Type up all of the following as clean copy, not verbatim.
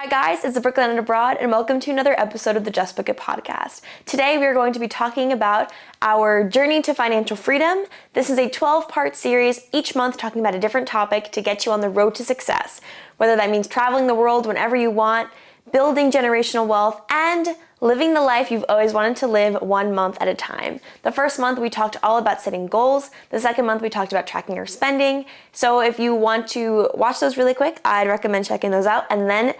Hi guys, it's Brooklyn and Abroad, and welcome to another episode of the Just Book It podcast. Today we are going to be talking about our journey to financial freedom. This is a 12-part series, each month talking about a different topic to get you on the road to success. Whether that means traveling the world whenever you want, building generational wealth, and living the life you've always wanted to live 1 month at a time. The first month we talked all about setting goals. The second month we talked about tracking your spending. So if you want to watch those really quick, I'd recommend checking those out, and then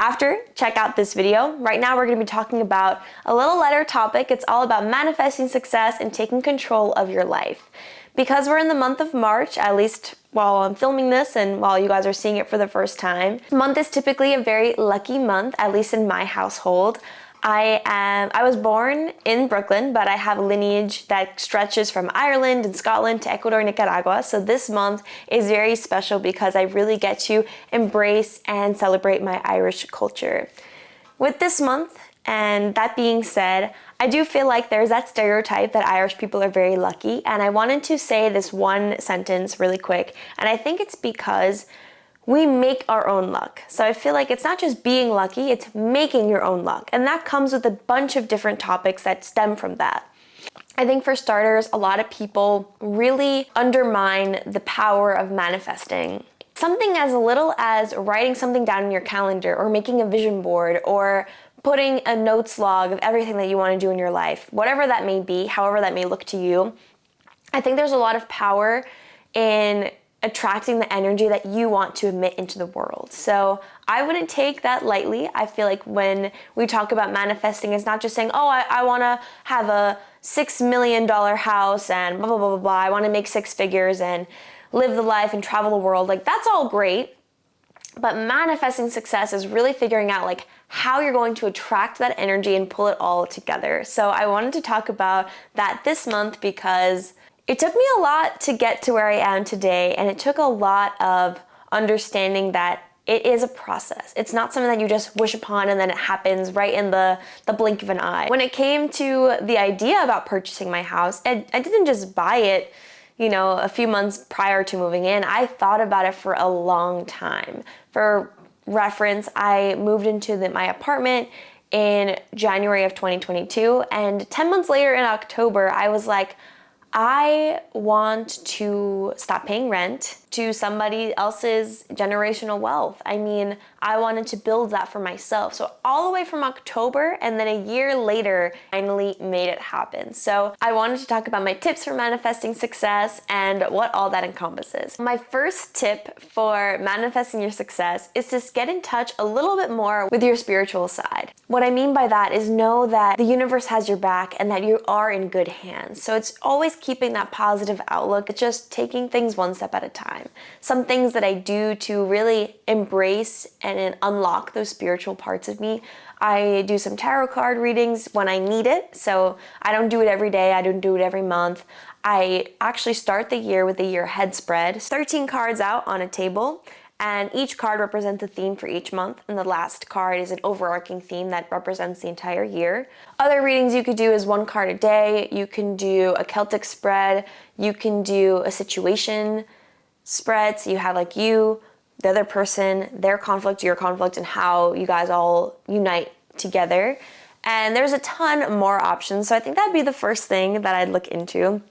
after, check out this video. Right now we're going to be talking about a little lighter topic. It's all about manifesting success and taking control of your life. Because we're in the month of March, at least while I'm filming this and while you guys are seeing it for the first time, this month is typically a very lucky month, at least in my household. I was born in Brooklyn, but I have a lineage that stretches from Ireland and Scotland to Ecuador and Nicaragua. So this month is very special because I really get to embrace and celebrate my Irish culture. With this month, and that being said, I do feel like there's that stereotype that Irish people are very lucky, and I wanted to say this one sentence really quick, and I think it's because we make our own luck. So I feel like it's not just being lucky, it's making your own luck. And that comes with a bunch of different topics that stem from that. I think for starters, a lot of people really undermine the power of manifesting. Something as little as writing something down in your calendar or making a vision board or putting a notes log of everything that you want to do in your life, whatever that may be, however that may look to you. I think there's a lot of power in attracting the energy that you want to emit into the world. So I wouldn't take that lightly. I feel like when we talk about manifesting, it's not just saying, oh, I want to have a $6 million house and blah, blah, blah, blah, blah. I want to make six figures and live the life and travel the world. Like, that's all great. But manifesting success is really figuring out like how you're going to attract that energy and pull it all together. So I wanted to talk about that this month because it took me a lot to get to where I am today, and it took a lot of understanding that it is a process. It's not something that you just wish upon and then it happens right in the blink of an eye. When it came to the idea about purchasing my house, I didn't just buy it, a few months prior to moving in. I thought about it for a long time. For reference, I moved into my apartment in January of 2022, and 10 months later in October, I was like, I want to stop paying rent to somebody else's generational wealth. I mean, I wanted to build that for myself. So all the way from October, and then a year later, finally made it happen. So I wanted to talk about my tips for manifesting success and what all that encompasses. My first tip for manifesting your success is to get in touch a little bit more with your spiritual side. What I mean by that is know that the universe has your back and that you are in good hands. So it's always keeping that positive outlook. It's just taking things one step at a time. Some things that I do to really embrace and unlock those spiritual parts of me. I do some tarot card readings when I need it. So I don't do it every day. I don't do it every month. I actually start the year with a year ahead spread. 13 cards out on a table, and each card represents a theme for each month, and the last card is an overarching theme that represents the entire year. Other readings you could do is one card a day. You can do a Celtic spread. You can do a situation spread, so you have like you, the other person, their conflict, your conflict, and how you guys all unite together. And there's a ton more options, so I think that'd be the first thing that I'd look into.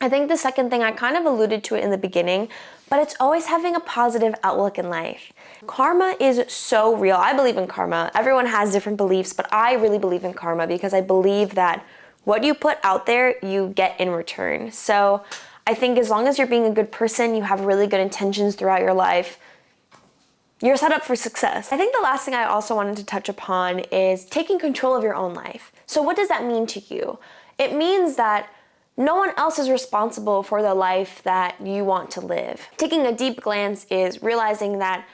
I think the second thing, I kind of alluded to it in the beginning, but it's always having a positive outlook in life. Karma is so real. I believe in karma. Everyone has different beliefs, but I really believe in karma because I believe that what you put out there, you get in return. So I think as long as you're being a good person, you have really good intentions throughout your life, you're set up for success. I think the last thing I also wanted to touch upon is taking control of your own life. So what does that mean to you? It means that no one else is responsible for the life that you want to live. Taking a deep glance is realizing that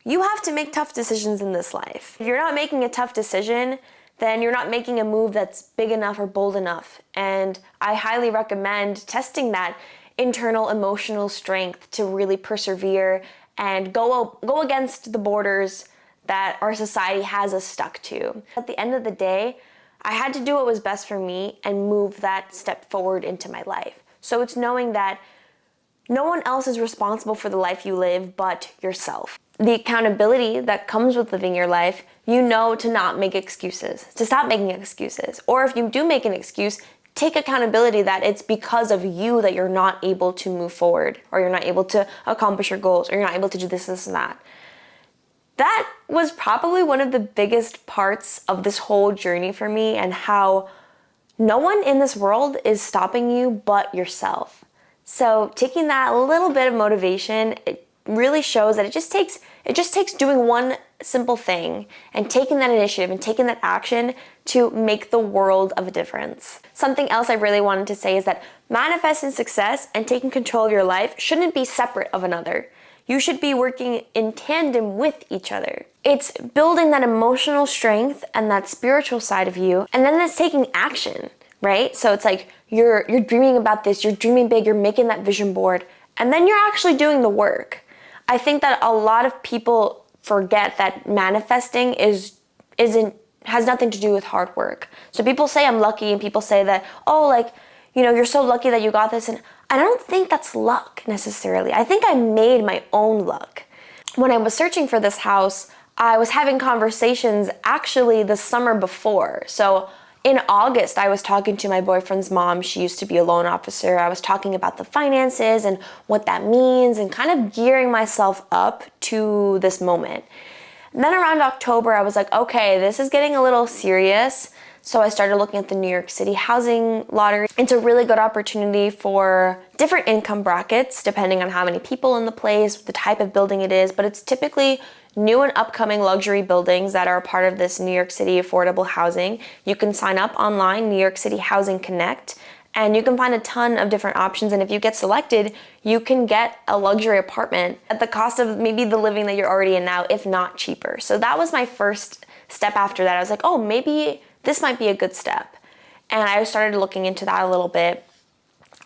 you have to make tough decisions in this life. If you're not making a tough decision, then you're not making a move that's big enough or bold enough. And I highly recommend testing that internal emotional strength to really persevere and go against the borders that our society has us stuck to. At the end of the day, I had to do what was best for me and move that step forward into my life. So it's knowing that no one else is responsible for the life you live but yourself. the accountability that comes with living your life, you know to not make excuses, to stop making excuses. Or if you do make an excuse, take accountability that it's because of you that you're not able to move forward, or you're not able to accomplish your goals, or you're not able to do this, and that. That was probably one of the biggest parts of this whole journey for me, and how no one in this world is stopping you but yourself. So taking that little bit of motivation, it really shows that it just takes doing one simple thing and taking that initiative and taking that action to make the world of a difference. Something else I really wanted to say is that manifesting success and taking control of your life shouldn't be separate of another. You should be working in tandem with each other. It's building that emotional strength and that spiritual side of you, and then it's taking action, right? So it's like you're dreaming about this, you're dreaming big, you're making that vision board, and then you're actually doing the work. I think that a lot of people forget that manifesting has nothing to do with hard work. So people say I'm lucky, and people say that, oh, like, you know, you're so lucky that you got this, and I don't think that's luck necessarily. I think I made my own luck. When I was searching for this house, I was having conversations actually the summer before. So in August, I was talking to my boyfriend's mom. She used to be a loan officer. I was talking about the finances and what that means, and kind of gearing myself up to this moment. And then around October, I was like, okay, this is getting a little serious. So I started looking at the New York City housing lottery. It's a really good opportunity for different income brackets, depending on how many people in the place, the type of building it is, but it's typically new and upcoming luxury buildings that are a part of this New York City affordable housing. You can sign up online, New York City Housing Connect, and you can find a ton of different options. And if you get selected, you can get a luxury apartment at the cost of maybe the living that you're already in now, if not cheaper. So that was my first step after that. I was like, oh, maybe this might be a good step. And I started looking into that a little bit,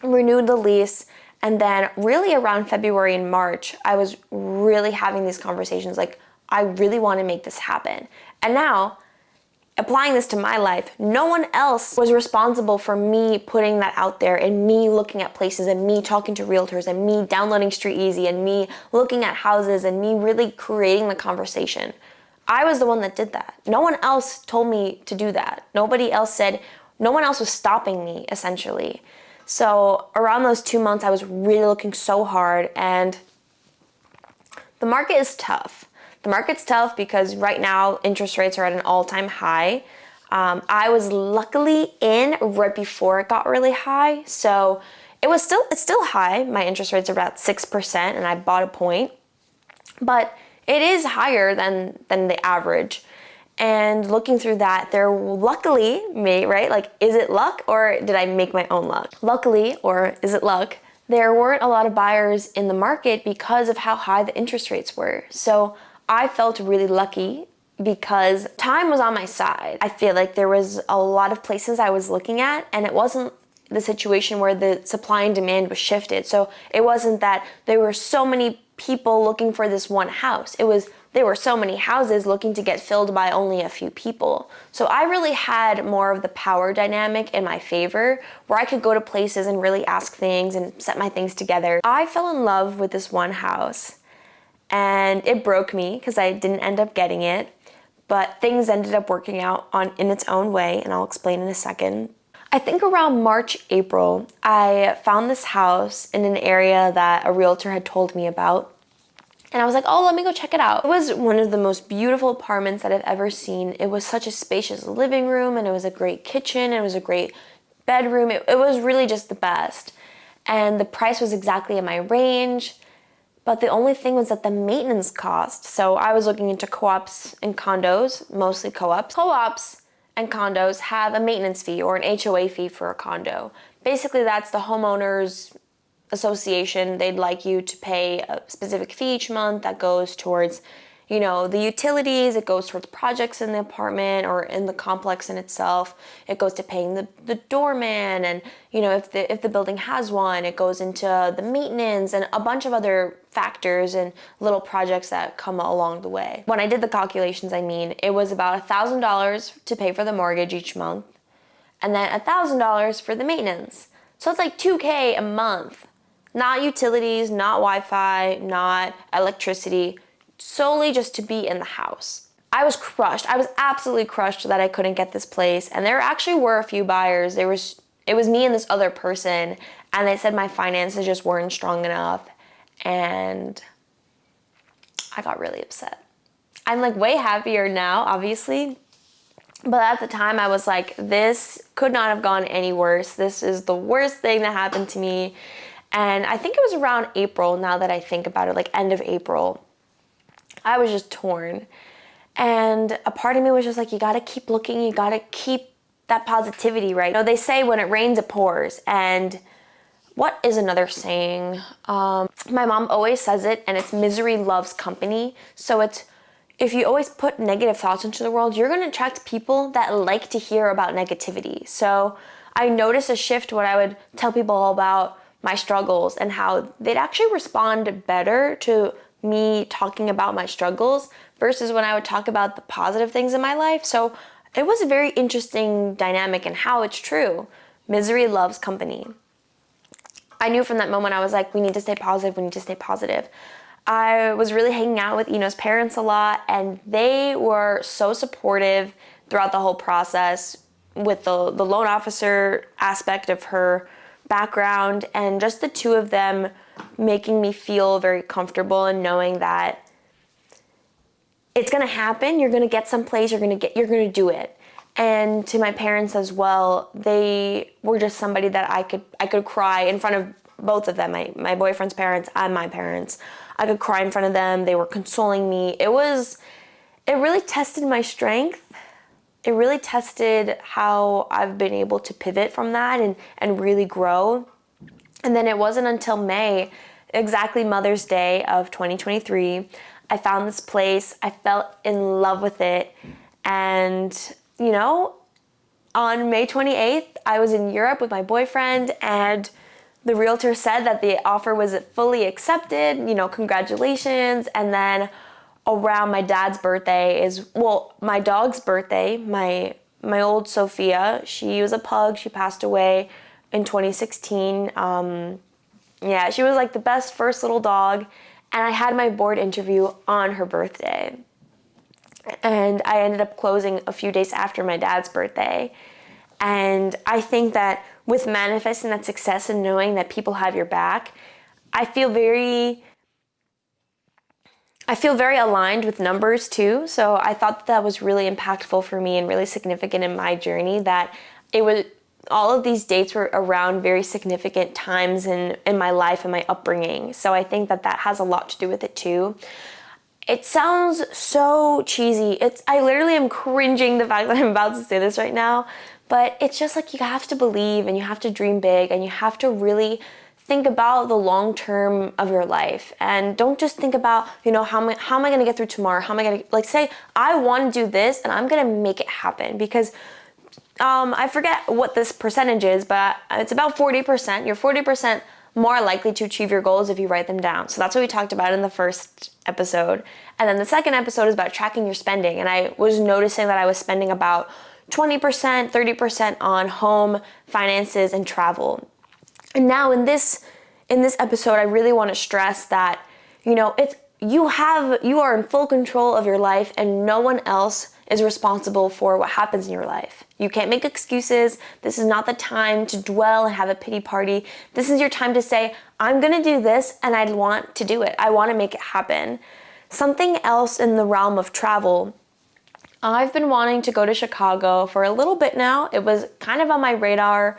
renewed the lease, and then really around February and March, I was really having these conversations like, I really want to make this happen. And now, applying this to my life, no one else was responsible for me putting that out there, and me looking at places, and me talking to realtors, and me downloading StreetEasy, and me looking at houses, and me really creating the conversation. I was the one that did that. No one else told me to do that. No one else was stopping me, essentially. So around those 2 months, I was really looking so hard, and the market is tough. The market's tough because right now interest rates are at an all-time high. I was luckily in right before it got really high, so it's still high. My interest rates are about 6%, and I bought a point, but it is higher than the average. And looking through that, there luckily me, right? Like, is it luck or did I make my own luck? Luckily, or is it luck, there weren't a lot of buyers in the market because of how high the interest rates were. So I felt really lucky because time was on my side. I feel like there was a lot of places I was looking at, and it wasn't the situation where the supply and demand was shifted. So it wasn't that there were so many people looking for this one house. There were so many houses looking to get filled by only a few people. So I really had more of the power dynamic in my favor, where I could go to places and really ask things and set my things together. I fell in love with this one house, and it broke me because I didn't end up getting it, but things ended up working out in its own way, and I'll explain in a second. I think around March, April, I found this house in an area that a realtor had told me about. And I was like, oh, let me go check it out. It was one of the most beautiful apartments that I've ever seen. It was such a spacious living room, and it was a great kitchen, and it was a great bedroom. It was really just the best. And the price was exactly in my range. But the only thing was that the maintenance cost. So I was looking into co-ops and condos, mostly co-ops. Co-ops and condos have a maintenance fee or an HOA fee for a condo. Basically, that's the homeowners association. They'd like you to pay a specific fee each month that goes towards, the utilities. It goes towards projects in the apartment or in the complex in itself. It goes to paying the doorman, and if the building has one, it goes into the maintenance and a bunch of other factors and little projects that come along the way. When I did the calculations, it was about $1,000 to pay for the mortgage each month, and then $1,000 for the maintenance. So it's like $2,000 a month. Not utilities, not Wi-Fi, not electricity, solely just to be in the house. I was crushed. I was absolutely crushed that I couldn't get this place. And there actually were a few buyers. It was me and this other person, and they said my finances just weren't strong enough. And I got really upset. I'm like way happier now, obviously. But at the time I was like, this could not have gone any worse. This is the worst thing that happened to me. And I think it was around April, now that I think about it, like end of April. I was just torn. And a part of me was just like, you gotta keep looking, you gotta keep that positivity, right? You know, they say when it rains, it pours. And what is another saying? My mom always says it, and it's misery loves company. So it's, if you always put negative thoughts into the world, you're gonna attract people that like to hear about negativity. So I noticed a shift when I would tell people about my struggles and how they'd actually respond better to me talking about my struggles versus when I would talk about the positive things in my life. So it was a very interesting dynamic and how it's true. Misery loves company. I knew from that moment, I was like, we need to stay positive, we need to stay positive. I was really hanging out with Eno's parents a lot, and they were so supportive throughout the whole process with the loan officer aspect of her background, and just the two of them making me feel very comfortable and knowing that it's gonna happen, you're gonna get someplace, you're gonna do it. And to my parents as well, they were just somebody that I could cry in front of both of them, my boyfriend's parents and my parents. I could cry in front of them. They were consoling me. It really tested my strength. It really tested how I've been able to pivot from that and really grow. And then it wasn't until May, exactly Mother's Day of 2023, I found this place. I fell in love with it. And, you know, on May 28th, I was in Europe with my boyfriend, and the realtor said that the offer was fully accepted, you know, congratulations. And then around my dad's birthday my dog's birthday, my old Sophia, she was a pug, she passed away in 2016. Yeah, she was like the best first little dog, and I had my board interview on her birthday. And I ended up closing a few days after my dad's birthday. And I think that with manifesting that success and knowing that people have your back, I feel very aligned with numbers too. So I thought that was really impactful for me and really significant in my journey, that all of these dates were around very significant times in my life and my upbringing. So I think that has a lot to do with it too. It sounds so cheesy. I literally am cringing the fact that I'm about to say this right now, but it's just like, you have to believe and you have to dream big and you have to really think about the long term of your life, and don't just think about, you know, how am I going to get through tomorrow? How am I going to, like, say, I want to do this and I'm going to make it happen, because I forget what this percentage is, but it's about 40%. You're 40% more likely to achieve your goals if you write them down. So that's what we talked about in the first episode. And then the second episode is about tracking your spending. And I was noticing that I was spending about 20%, 30% on home, finances, and travel. And now in this episode, I really want to stress that, you know, you are in full control of your life, and no one else is responsible for what happens in your life. You can't make excuses. This is not the time to dwell and have a pity party. This is your time to say, I'm gonna do this and I want to do it. I wanna make it happen. Something else in the realm of travel, I've been wanting to go to Chicago for a little bit now. It was kind of on my radar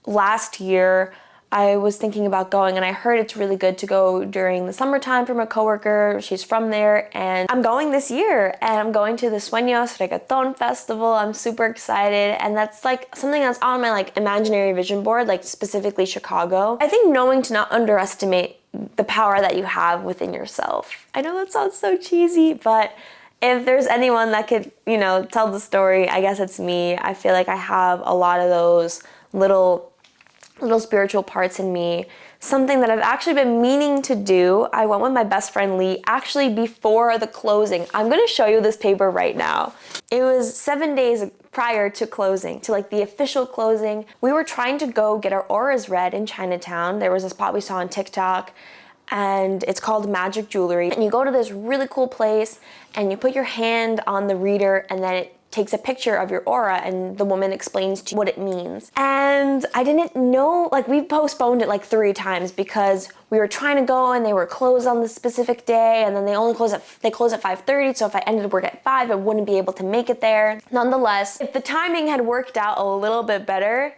last year. I was thinking about going, and I heard it's really good to go during the summertime from a coworker. She's from there, and I'm going this year, and I'm going to the Sueños Reggaeton Festival. I'm super excited, and that's like something that's on my like imaginary vision board, like specifically Chicago. I think knowing to not underestimate the power that you have within yourself. I know that sounds so cheesy, but if there's anyone that could, you know, tell the story, I guess it's me. I feel like I have a lot of those little spiritual parts in me. Something that I've actually been meaning to do. I went with my best friend Lee actually before the closing. I'm gonna show you this paper right now. It was 7 days prior to closing, to like the official closing. We were trying to go get our auras read in Chinatown. There was a spot we saw on TikTok. and it's called Magic Jewelry. And you go to this really cool place and you put your hand on the reader, and then it takes a picture of your aura, and the woman explains to you what it means. And I didn't know, like, we postponed it like 3 times because we were trying to go and they were closed on the specific day, and then they close at 5:30, so if I ended work at 5, I wouldn't be able to make it there. Nonetheless, if the timing had worked out a little bit better,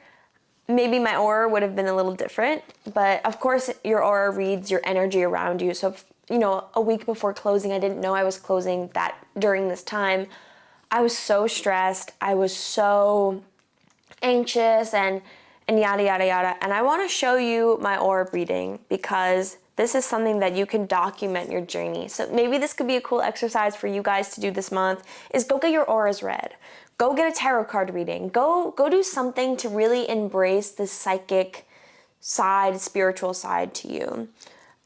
maybe my aura would have been a little different. But of course, your aura reads your energy around you. So if, a week before closing, I didn't know I was closing that during this time. I was so stressed. I was so anxious and yada, yada, yada. And I want to show you my aura reading because this is something that you can document your journey. So maybe this could be a cool exercise for you guys to do this month, is go get your auras read. Go get a tarot card reading. Go do something to really embrace this psychic side, spiritual side to you.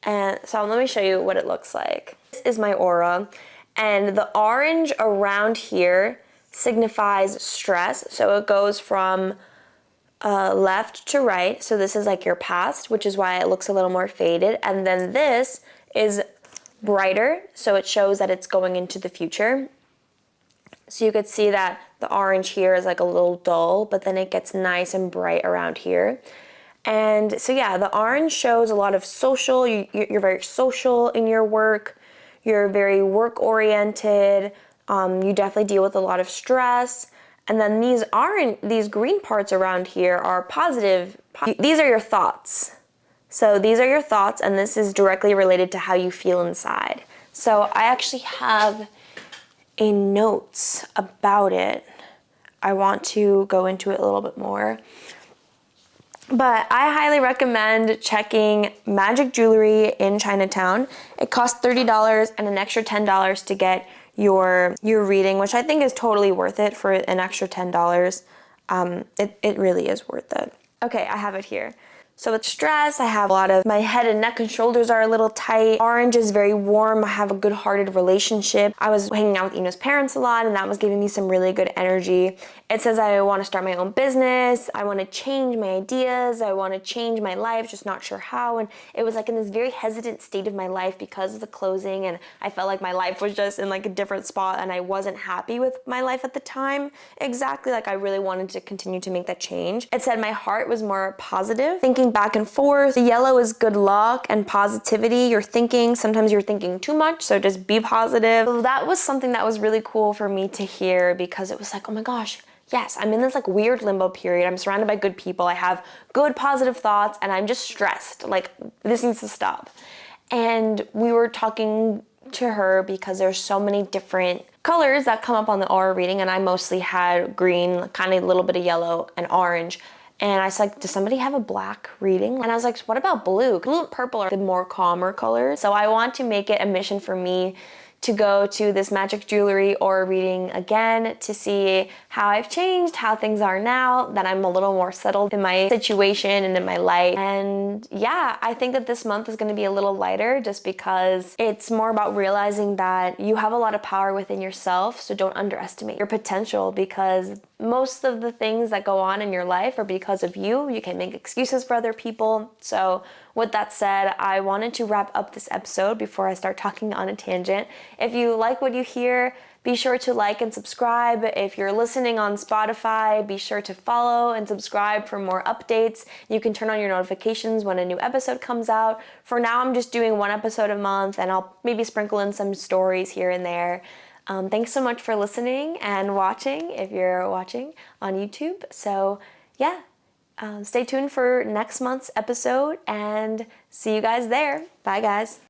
And so let me show you what it looks like. This is my aura. And the orange around here signifies stress. So it goes from left to right. So this is like your past, which is why it looks a little more faded. And then this is brighter. So it shows that it's going into the future. So you could see that the orange here is like a little dull, but then it gets nice and bright around here. And so yeah, the orange shows a lot of social. You're very social in your work. You're very work-oriented. You definitely deal with a lot of stress. And then these green parts around here are positive. These are your thoughts. So these are your thoughts, and this is directly related to how you feel inside. So I actually have a notes about it. I want to go into it a little bit more. But I highly recommend checking Magic Jewelry in Chinatown. It costs $30 and an extra $10 to get your reading, which I think is totally worth it for an extra $10. It really is worth it. Okay, I have it here. So with stress, I have a lot of, my head and neck and shoulders are a little tight. Orange is very warm. I have a good-hearted relationship. I was hanging out with Eno's parents a lot, and that was giving me some really good energy. It says I want to start my own business. I want to change my ideas. I want to change my life, just not sure how. And it was like in this very hesitant state of my life because of the closing, and I felt like my life was just in like a different spot, and I wasn't happy with my life at the time. Exactly, like I really wanted to continue to make that change. It said my heart was more positive, thinking back and forth. The yellow is good luck and positivity. Sometimes you're thinking too much, so just be positive. So that was something that was really cool for me to hear, because it was like, oh my gosh, yes, I'm in this like weird limbo period. I'm surrounded by good people. I have good positive thoughts, and I'm just stressed. Like, this needs to stop. And we were talking to her because there's so many different colors that come up on the aura reading, and I mostly had green, kind of a little bit of yellow and orange. And I was like, does somebody have a black reading? And I was like, what about blue? Blue and purple are the more calmer colors. So I want to make it a mission for me to go to this Magic Jewelry aura reading again to see how I've changed, how things are now, that I'm a little more settled in my situation and in my life. And yeah, I think that this month is going to be a little lighter just because it's more about realizing that you have a lot of power within yourself, so don't underestimate your potential, because most of the things that go on in your life are because of you. You can make excuses for other people. So with that said, I wanted to wrap up this episode before I start talking on a tangent. If you like what you hear, be sure to like and subscribe. If you're listening on Spotify, be sure to follow and subscribe for more updates. You can turn on your notifications when a new episode comes out. For now, I'm just doing 1 episode a month, and I'll maybe sprinkle in some stories here and there. Thanks so much for listening and watching if you're watching on YouTube. So yeah, stay tuned for next month's episode and see you guys there. Bye guys.